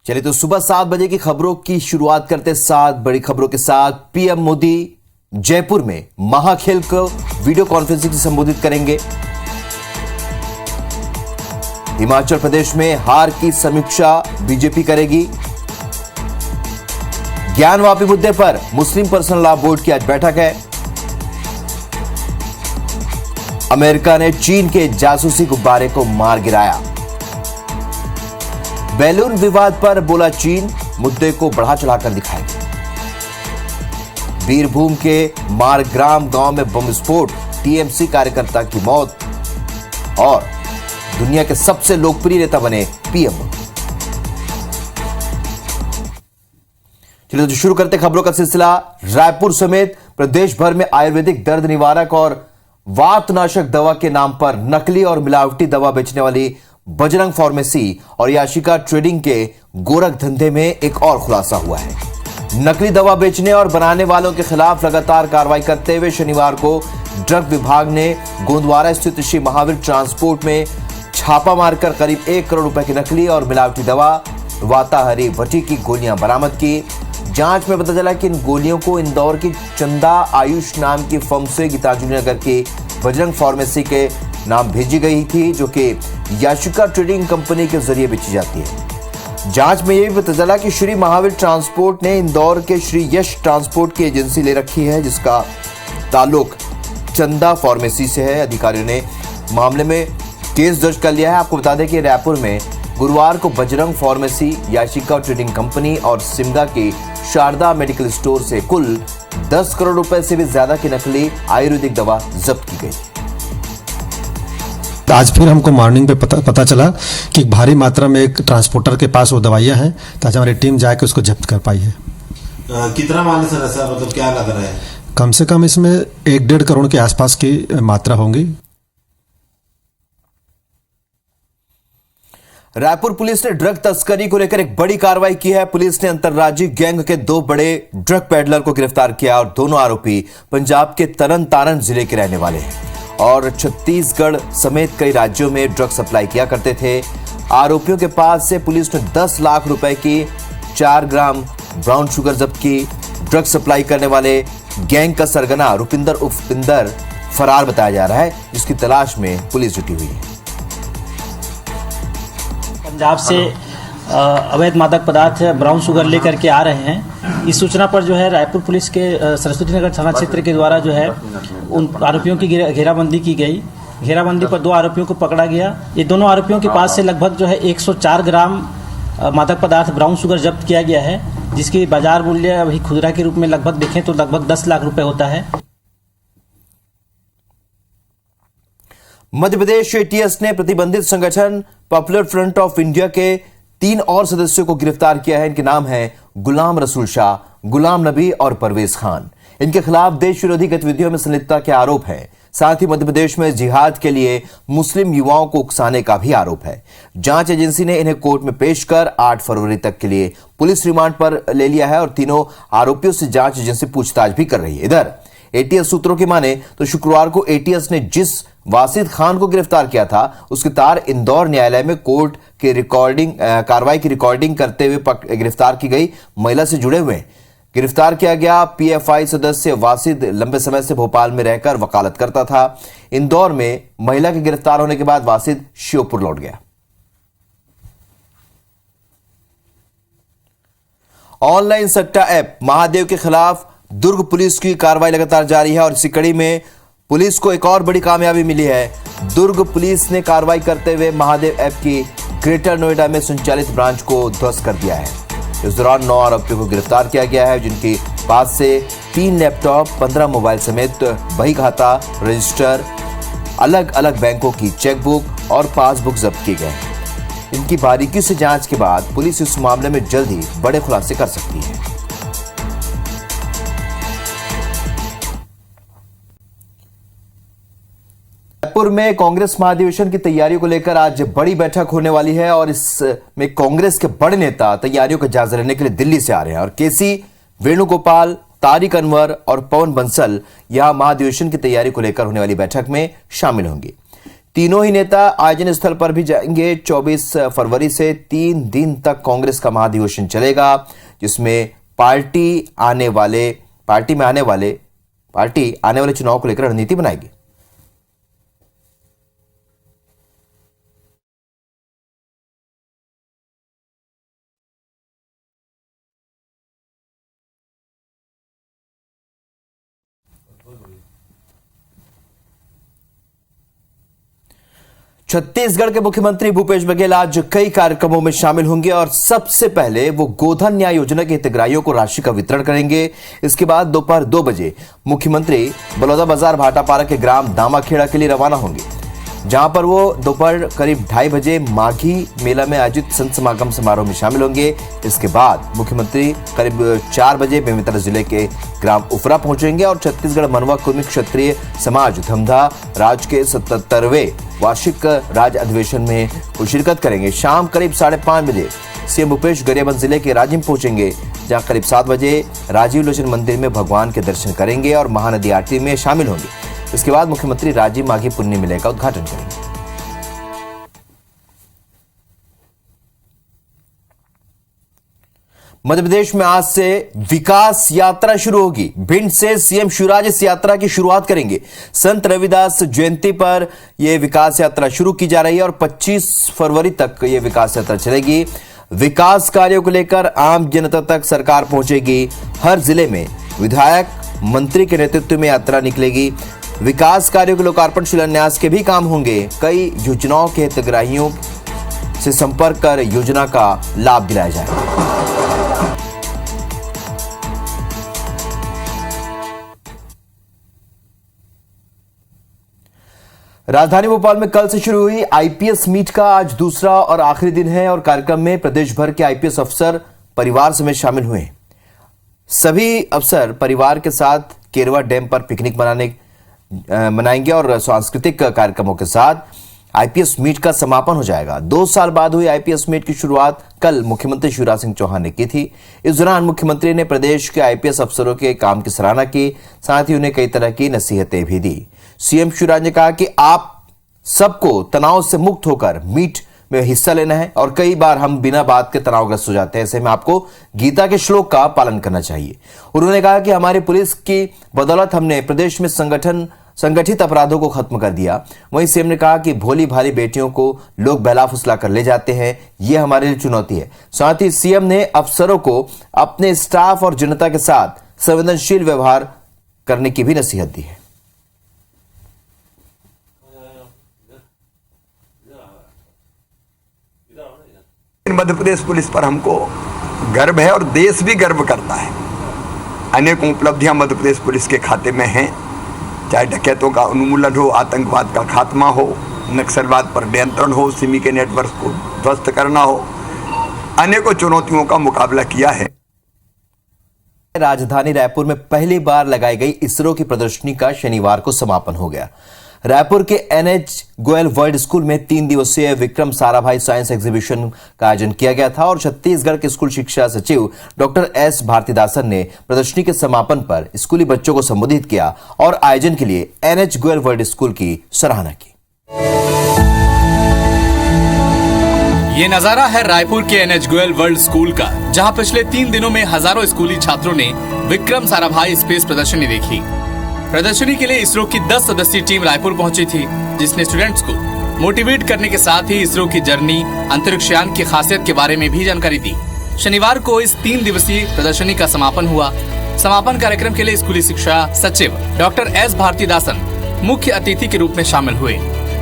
चलिए तो सुबह 7 बजे की खबरों की शुरुआत करते 7 बड़ी खबरों के साथ। पीएम मोदी जयपुर में महाखेल को वीडियो कॉन्फ्रेंसिंग से संबोधित करेंगे। हिमाचल प्रदेश में हार की समीक्षा बीजेपी करेगी। ज्ञानवापी मुद्दे पर मुस्लिम पर्सनल लॉ बोर्ड की आज बैठक है। अमेरिका ने चीन के जासूसी गुब्बारे को मार गिराया। बैलून विवाद पर बोला चीन, मुद्दे को बढ़ा चढ़ाकर दिखाएगा। बीरभूम के मारग्राम गांव में बम विस्फोट, टीएमसी कार्यकर्ता की मौत और दुनिया के सबसे लोकप्रिय नेता बने पीएम। चलिए तो शुरू करते खबरों का सिलसिला। रायपुर समेत प्रदेश भर में आयुर्वेदिक दर्द निवारक और वातनाशक दवा के नाम पर नकली और मिलावटी दवा बेचने वाली बजरंग फार्मेसी और याशिका ट्रेडिंग के गोरख धंधे में एक और खुलासा हुआ है। नकली दवा बेचने और बनाने वालों के खिलाफ लगातार कार्रवाई करते हुए शनिवार को ड्रग विभाग ने गोंदवारा स्थित श्री महावीर ट्रांसपोर्ट में छापा मारकर करीब 1 करोड़ रुपए की नकली और मिलावटी दवा वाताहरी वटी की गोलियां बरामद की। जांच में पता चला कि इन गोलियों को इंदौर की चंदा आयुष नाम की फर्म से गीतांजलि नगर की बजरंग फार्मेसी के नाम भेजी गई थी, जो कि याशिका ट्रेडिंग कंपनी के जरिए बेची जाती है। जांच में यह भी पता चला कि श्री महावीर ट्रांसपोर्ट ने इंदौर के श्री यश ट्रांसपोर्ट की एजेंसी ले रखी है, जिसका ताल्लुक चंदा फार्मेसी से है। अधिकारियों ने मामले में केस दर्ज कर लिया है। आपको बता दें कि रायपुर में गुरुवार को Bajrang pharmacy, Yashika trading company और सिमगा की शारदा मेडिकल स्टोर से कुल 10 करोड़ रुपए से भी ज्यादा की नकली आयुर्वेदिक दवा जब्त की गई। आज फिर हमको मॉर्निंग पे पता चला कि भारी मात्रा में एक ट्रांसपोर्टर के पास वो दवाइयां हैं, ताकि हमारी टीम जाके उसको जब्त कर पाई है। कितना माल सर ऐसा, मतलब क्या लग रहा है? कम से कम इसमें 1-1.5 करोड़ के आसपास की मात्रा होंगी। रायपुर पुलिस ने ड्रग तस्करी को लेकर एक बड़ी कार्रवाई की है। पुलिस ने अंतर्राज्यीय गैंग के 2 बड़े ड्रग पेडलर को गिरफ्तार किया और दोनों आरोपी पंजाब के तरन तारण जिले के रहने वाले हैं और छत्तीसगढ़ समेत कई राज्यों में ड्रग सप्लाई किया करते थे। आरोपियों के पास से पुलिस ने 10 लाख रुपए की 4 ग्राम ब्राउन शुगर जब्त की। ड्रग सप्लाई करने वाले गैंग का सरगना रुपिंदर उपिंदर फरार बताया जा रहा है, जिसकी तलाश में पुलिस जुटी हुई है। पंजाब से अवैध मादक पदार्थ ब्राउन शुगर लेकर के आ रहे हैं। इस सूचना पर जो है रायपुर पुलिस के सरस्वती नगर थाना क्षेत्र के द्वारा जो है उन आरोपियों की घेराबंदी की गई। घेराबंदी पर 2 आरोपियों को पकड़ा गया। ये दोनों आरोपियों के पास से लगभग जो है 104 ग्राम मादक पदार्थ ब्राउन शुगर जब्त किया गया है, जिसकी बाजार मूल्य अभी खुदरा के रूप में लगभग देखें तो लगभग 10 लाख रुपए होता है। मध्य प्रदेश एटीएस ने प्रतिबंधित संगठन पॉपुलर फ्रंट ऑफ इंडिया के 3 और सदस्यों को गिरफ्तार किया है। इनके नाम हैं गुलाम रसूल शाह, गुलाम नबी और परवेज खान। इनके खिलाफ देश विरोधी गतिविधियों में संलिप्तता के आरोप है। साथ ही मध्य प्रदेश में जिहाद के लिए मुस्लिम युवाओं को उकसाने का भी आरोप है। जांच एजेंसी ने इन्हें कोर्ट में पेश कर 8 फरवरी तक के लिए पुलिस रिमांड पर ले लिया है और तीनों आरोपियों से जांच एजेंसी पूछताछ भी कर रही है। इधर एटीएस सूत्रों की माने तो शुक्रवार को एटीएस ने जिस वासिद खान को गिरफ्तार किया था, उसके तार इंदौर न्यायालय में कोर्ट के कार्रवाई की रिकॉर्डिंग करते हुए गिरफ्तार की गई महिला से जुड़े हुए। गिरफ्तार किया गया पीएफआई सदस्य वासिद लंबे समय से भोपाल में रहकर वकालत करता था। इंदौर में महिला के गिरफ्तार होने के बाद वासिद श्योपुर लौट गया। ऑनलाइन सट्टा ऐप महादेव के खिलाफ दुर्ग पुलिस की कार्रवाई लगातार जारी है और इसी कड़ी में पुलिस को एक और बड़ी कामयाबी मिली है। दुर्ग पुलिस ने कार्रवाई करते हुए महादेव ऐप की ग्रेटर नोएडा में संचालित ब्रांच को ध्वस्त कर दिया है। इस दौरान 9 आरोपियों को गिरफ्तार किया गया है, जिनके पास से 3 लैपटॉप, 15 मोबाइल समेत बही खाता, रजिस्टर, अलग अलग बैंकों की चेकबुक और पासबुक जब्त की गए। इनकी बारीकी से जांच के बाद पुलिस इस मामले में जल्द ही बड़े खुलासे कर सकती है। रायपुर में कांग्रेस महाधिवेशन की तैयारियों को लेकर आज बड़ी बैठक होने वाली है और इसमें कांग्रेस के बड़े नेता तैयारियों का जायजा लेने के लिए दिल्ली से आ रहे हैं और केसी वेणुगोपाल, तारिक अनवर और पवन बंसल यहां महाधिवेशन की तैयारी को लेकर होने वाली बैठक में शामिल होंगे। तीनों ही नेता आयोजन स्थल पर भी जाएंगे। 24 फरवरी से 3 दिन तक कांग्रेस का महाधिवेशन चलेगा, जिसमें पार्टी आने वाले चुनाव को लेकर रणनीति बनाएगी। छत्तीसगढ़ के मुख्यमंत्री भूपेश बघेल आज कई कार्यक्रमों में शामिल होंगे और सबसे पहले वो गोधन न्याय योजना के हितग्राहियों को राशि का वितरण करेंगे। इसके बाद दोपहर 2 बजे मुख्यमंत्री बलौदाबाजार भाटापारा के ग्राम दामाखेड़ा के लिए रवाना होंगे, जहां पर वो दोपहर करीब 2:30 बजे माघी मेला में आयोजित संत समागम समारोह में शामिल होंगे। इसके बाद मुख्यमंत्री करीब 4 बजे बेमेतरा जिले के ग्राम उफरा पहुंचेंगे और छत्तीसगढ़ मनवा कुर्मी क्षत्रिय समाज धमधा राज के 77वें वार्षिक राज्य अधिवेशन में वो शिरकत करेंगे। शाम करीब 5:30 बजे सीएम भूपेश गरियाबंद जिले के राजिम पहुंचेंगे, जहां करीब 7 बजे राजीव लोचन मंदिर में भगवान के दर्शन करेंगे और महानदी आरती में शामिल होंगे। इसके बाद मुख्यमंत्री राजीव माघी पुण्य मेले का उद्घाटन करेंगे। मध्य प्रदेश में आज से विकास यात्रा शुरू होगी। भिंड से सीएम शिवराज इस यात्रा की शुरुआत करेंगे। संत रविदास जयंती पर यह विकास यात्रा शुरू की जा रही है और 25 फरवरी तक यह विकास यात्रा चलेगी। विकास कार्यों को लेकर आम जनता तक सरकार पहुंचेगी। हर जिले में विधायक मंत्री के नेतृत्व में यात्रा निकलेगी। विकास कार्यों के लोकार्पण शिलान्यास के भी काम होंगे। कई योजनाओं के हितग्राहियों से संपर्क कर योजना का लाभ दिलाया जाएगा। राजधानी भोपाल में कल से शुरू हुई आईपीएस मीट का आज दूसरा और आखिरी दिन है और कार्यक्रम में प्रदेश भर के आईपीएस अफसर परिवार समेत शामिल हुए। सभी अफसर परिवार के साथ केरवा डैम पर पिकनिक मनाएंगे और सांस्कृतिक कार्यक्रमों के साथ आईपीएस मीट का समापन हो जाएगा। 2 साल बाद हुई आईपीएस मीट की शुरुआत कल मुख्यमंत्री शिवराज सिंह चौहान ने की थी। इस दौरान मुख्यमंत्री ने प्रदेश के आईपीएस अफसरों के काम की सराहना की, साथ ही उन्हें कई तरह की नसीहतें भी दी। सीएम शिवराज ने कहा कि आप सबको तनाव से मुक्त होकर मीट में हिस्सा लेना है और कई बार हम बिना बात के तनावग्रस्त हो जाते हैं। ऐसे में आपको गीता के श्लोक का पालन करना चाहिए। उन्होंने कहा कि हमारी पुलिस की बदौलत हमने प्रदेश में संगठित अपराधों को खत्म कर दिया। वहीं सीएम ने कहा कि भोली भाली बेटियों को लोग बहला फुसला कर ले जाते हैं, यह हमारे लिए चुनौती है। साथ ही सीएम ने अफसरों को अपने स्टाफ और जनता के साथ संवेदनशील व्यवहार करने की भी नसीहत दी है। मध्य प्रदेश पुलिस पर हमको गर्व है और देश भी गर्व करता है। अनेकों उपलब्धियां मध्य प्रदेश पुलिस के खाते में हैं, चाहे डकैतों का उन्मूलन हो, आतंकवाद का खात्मा हो, नक्सलवाद पर नियंत्रण हो, सिमी के नेटवर्क को ध्वस्त करना हो, अनेकों चुनौतियों का मुकाबला किया है। राजधानी रायपुर में पहली बार लगाई गई इसरो की प्रदर्शनी का शनिवार को समापन हो गया। रायपुर के एनएच गोयल वर्ल्ड स्कूल में 3 दिवसीय विक्रम साराभाई साइंस एग्जीबिशन का आयोजन किया गया था और छत्तीसगढ़ के स्कूल शिक्षा सचिव डॉक्टर एस भारतीदासन ने प्रदर्शनी के समापन पर स्कूली बच्चों को संबोधित किया और आयोजन के लिए एनएच गोयल वर्ल्ड स्कूल की सराहना की। ये नजारा है रायपुर के एनएच गोयल वर्ल्ड स्कूल का, जहां पिछले 3 दिनों में हजारों स्कूली छात्रों ने विक्रम साराभाई स्पेस प्रदर्शनी देखी। प्रदर्शनी के लिए इसरो की 10 सदस्यीय टीम रायपुर पहुंची थी, जिसने स्टूडेंट्स को मोटिवेट करने के साथ ही इसरो की जर्नी, अंतरिक्ष यान की खासियत के बारे में भी जानकारी दी। शनिवार को इस 3 दिवसीय प्रदर्शनी का समापन हुआ। समापन कार्यक्रम के लिए स्कूली शिक्षा सचिव डॉक्टर एस भारतीदासन मुख्य अतिथि के रूप में शामिल हुए।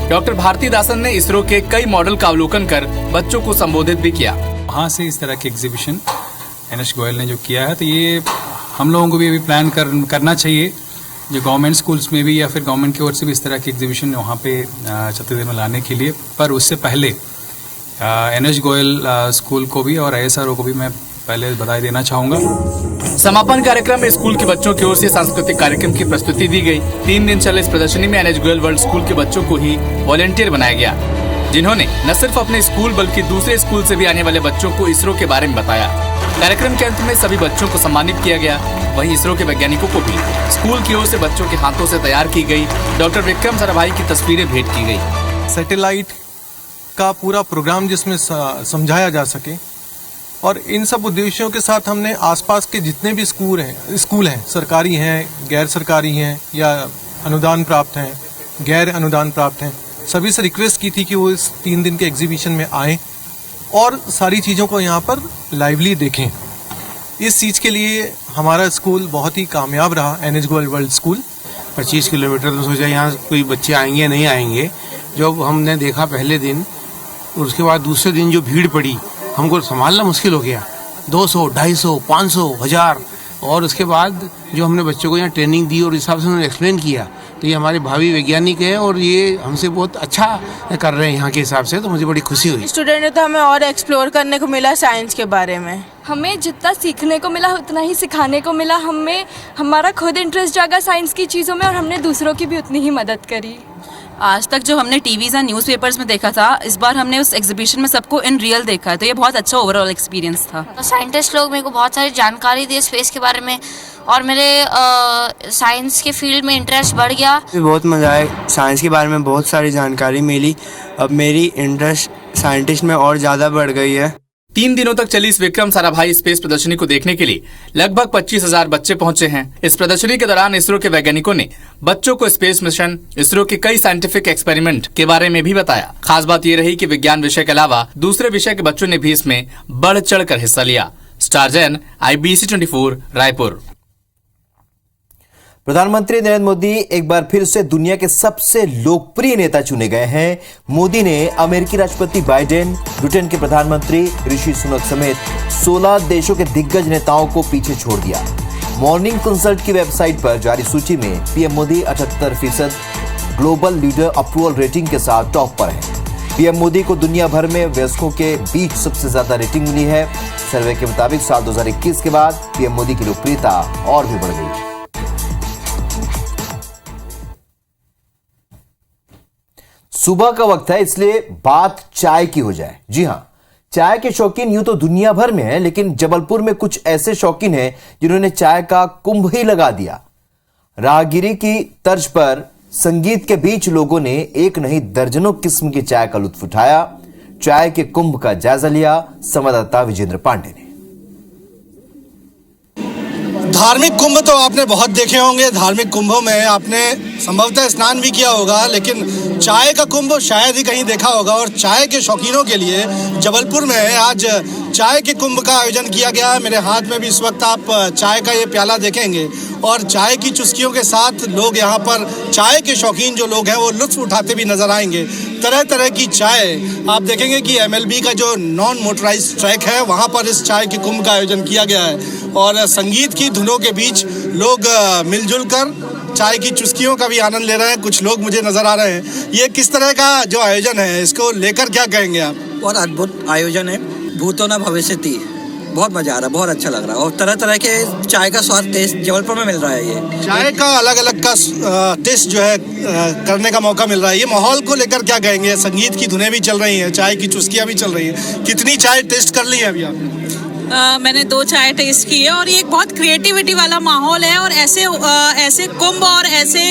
डॉक्टर भारतीदासन ने इसरो के कई मॉडल का अवलोकन कर बच्चों को संबोधित भी किया। वहाँ से इस तरह के एग्जीबिशन एनएच गोयल ने जो किया है, तो ये हम लोगों को भी अभी प्लान करना चाहिए, जो गवर्नमेंट स्कूल्स में भी या फिर गवर्नमेंट की ओर से भी इस तरह की एग्जीबिशन वहाँ पे छत्तीसगढ़ में लाने के लिए। पर उससे पहले एनएच गोयल स्कूल को भी और आईएसआरओ को भी मैं पहले बधाई देना चाहूँगा। समापन कार्यक्रम में स्कूल के बच्चों की ओर से सांस्कृतिक कार्यक्रम की प्रस्तुति दी गई। 3 दिन चले इस प्रदर्शनी में एनएच गोयल वर्ल्ड स्कूल के बच्चों को ही वॉलंटियर बनाया गया, जिन्होंने न सिर्फ अपने स्कूल बल्कि दूसरे स्कूल से भी आने वाले बच्चों को इसरो के बारे में बताया। कार्यक्रम के अंत में सभी बच्चों को सम्मानित किया गया। वहीं इसरो के वैज्ञानिकों को भी स्कूल की ओर से बच्चों के हाथों से तैयार की गई डॉक्टर विक्रम साराभाई की तस्वीरें भेंट की गई। सैटेलाइट का पूरा प्रोग्राम जिसमें समझाया जा सके। और इन सब उद्देश्यों के साथ हमने आसपास के जितने भी स्कूल हैं, सरकारी हैं, गैर सरकारी हैं या अनुदान प्राप्त हैं, गैर अनुदान प्राप्त हैं, सभी से रिक्वेस्ट की थी कि वो इस 3 दिन के एग्जीबिशन में आएँ और सारी चीज़ों को यहाँ पर लाइवली देखें। इस चीज़ के लिए हमारा स्कूल बहुत ही कामयाब रहा, NH Goyal world school. 25 kilometre तो सोचा यहाँ कोई बच्चे आएंगे नहीं आएंगे। जब हमने देखा पहले दिन, उसके बाद दूसरे दिन जो भीड़ पड़ी, हमको संभालना मुश्किल हो गया। 200, 250, 500, 1000। और उसके बाद जो हमने बच्चों को यहाँ ट्रेनिंग दी और इस हिसाब से उन्होंने एक्सप्लेन किया, तो ये हमारे भावी वैज्ञानिक हैं और ये हमसे बहुत अच्छा कर रहे हैं यहाँ के हिसाब से, तो मुझे बड़ी खुशी हुई। स्टूडेंट ने तो हमें और एक्सप्लोर करने को मिला साइंस के बारे में। हमें जितना सीखने को मिला उतना ही सिखाने को मिला। हमें हमारा खुद इंटरेस्ट जागा साइंस की चीज़ों में और हमने दूसरों की भी उतनी ही मदद करी। आज तक जो हमने टीवीज़ या न्यूज़पेपर्स में देखा था, इस बार हमने उस एग्जीबिशन में सबको इन रियल देखा है, तो ये बहुत अच्छा ओवरऑल एक्सपीरियंस था। साइंटिस्ट लोग मेरे को बहुत सारी जानकारी दी स्पेस के बारे में और मेरे साइंस के फील्ड में इंटरेस्ट बढ़ गया। बहुत मज़ा आया, साइंस के बारे में बहुत सारी जानकारी मिली। अब मेरी इंटरेस्ट साइंटिस्ट में और ज़्यादा बढ़ गई है। 3 दिनों तक चली इस विक्रम साराभाई स्पेस प्रदर्शनी को देखने के लिए लगभग 25,000 बच्चे पहुंचे हैं। इस प्रदर्शनी के दौरान इसरो के वैज्ञानिकों ने बच्चों को स्पेस मिशन, इसरो के कई साइंटिफिक एक्सपेरिमेंट के बारे में भी बताया। खास बात ये रही कि विज्ञान विषय के अलावा दूसरे विषय के बच्चों ने भी इसमें बढ़ चढ़ कर हिस्सा लिया। Star Jain, IBC 24, Raipur. प्रधानमंत्री नरेंद्र मोदी एक बार फिर से दुनिया के सबसे लोकप्रिय नेता चुने गए हैं। मोदी ने अमेरिकी राष्ट्रपति बाइडेन, ब्रिटेन के प्रधानमंत्री ऋषि सुनक समेत 16 देशों के दिग्गज नेताओं को पीछे छोड़ दिया। मॉर्निंग कंसल्ट की वेबसाइट पर जारी सूची में PM Modi 78% global leader approval rating के साथ टॉप पर है। पीएम मोदी को दुनिया भर में वयस्कों के बीच सबसे ज्यादा रेटिंग मिली है। सर्वे के मुताबिक साल 2021 के बाद पीएम मोदी की लोकप्रियता और भी बढ़ गई। सुबह का वक्त है, इसलिए बात चाय की हो जाए। जी हां, चाय के शौकीन यूं तो दुनिया भर में हैं, लेकिन जबलपुर में कुछ ऐसे शौकीन हैं जिन्होंने चाय का कुंभ ही लगा दिया। राहगीरी की तर्ज पर संगीत के बीच लोगों ने एक नहीं दर्जनों किस्म की चाय का लुत्फ उठाया। चाय के कुंभ का जायजा लिया संवाददाता विजेंद्र पांडे ने। धार्मिक कुंभ तो आपने बहुत देखे होंगे, धार्मिक कुंभों में आपने संभवतः स्नान भी किया होगा, लेकिन चाय का कुंभ शायद ही कहीं देखा होगा। और चाय के शौकीनों के लिए जबलपुर में आज चाय के कुंभ का आयोजन किया गया है। मेरे हाथ में भी इस वक्त आप चाय का ये प्याला देखेंगे और चाय की चुस्कियों के साथ लोग यहाँ पर चाय के शौकीन जो लोग हैं वो लुत्फ उठाते भी नजर आएंगे। तरह तरह की चाय आप देखेंगे कि MLB का जो नॉन मोटराइज्ड ट्रैक है वहाँ पर इस चाय के कुंभ का आयोजन किया गया है और संगीत की धुनों के बीच लोग मिलजुल कर चाय की चुस्कियों का भी आनंद ले रहे हैं। कुछ लोग मुझे नजर आ रहे हैं। ये किस तरह का जो आयोजन है, इसको लेकर क्या कहेंगे आप? बहुत अद्भुत आयोजन है, भूतो न भविष्यति। बहुत मजा आ रहा है, बहुत अच्छा लग रहा है और तरह तरह के चाय का स्वाद टेस्ट जबलपुर में मिल रहा है। ये चाय का अलग अलग का टेस्ट जो है करने का मौका मिल रहा है। ये माहौल को लेकर क्या कहेंगे? संगीत की धुनें भी चल रही हैं, चाय की चुस्कियां भी चल रही हैं। कितनी चाय टेस्ट कर ली है अभी आपने? मैंने 2 चाय टेस्ट की है और ये एक बहुत क्रिएटिविटी वाला माहौल है और ऐसे कुंभ और ऐसे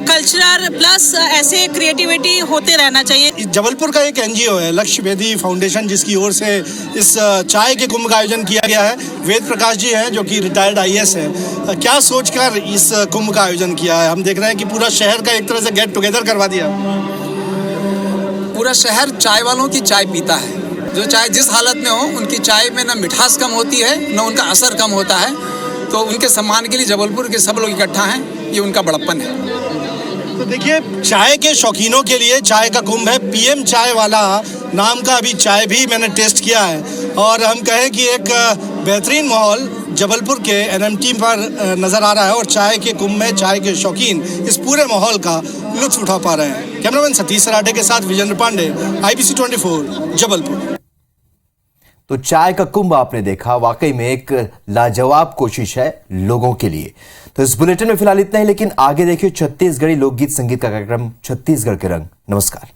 कल्चरल प्लस ऐसे क्रिएटिविटी होते रहना चाहिए। जबलपुर का एक NGO है लक्ष्य वेदी फाउंडेशन, जिसकी ओर से इस चाय के कुंभ का आयोजन किया गया है। वेद प्रकाश जी हैं जो कि रिटायर्ड IAS है। क्या सोचकर इस कुंभ का आयोजन किया है? हम देख रहे हैं कि पूरा शहर का एक तरह से गेट टुगेदर करवा दिया। पूरा शहर चाय वालों की चाय पीता है। जो चाहे जिस हालत में हो, उनकी चाय में ना मिठास कम होती है न उनका असर कम होता है। तो उनके सम्मान के लिए जबलपुर के सब लोग इकट्ठा हैं, ये उनका बड़प्पन है। तो देखिए, चाय के शौकीनों के लिए चाय का कुंभ है। PM चाय वाला नाम का अभी चाय भी मैंने टेस्ट किया है और हम कहें कि एक बेहतरीन माहौल जबलपुर के NMT पर नजर आ रहा है और चाय के कुंभ में चाय के शौकीन इस पूरे माहौल का लुत्फ उठा पा रहे हैं। कैमरामैन सतीश सराठे के साथ विजेंद्र पांडे, IBC 24, जबलपुर। तो चाय का कुंभ आपने देखा, वाकई में एक लाजवाब कोशिश है लोगों के लिए। तो इस बुलेटिन में फिलहाल इतना ही, लेकिन आगे देखिए छत्तीसगढ़ी लोकगीत संगीत का कार्यक्रम छत्तीसगढ़ के रंग। नमस्कार।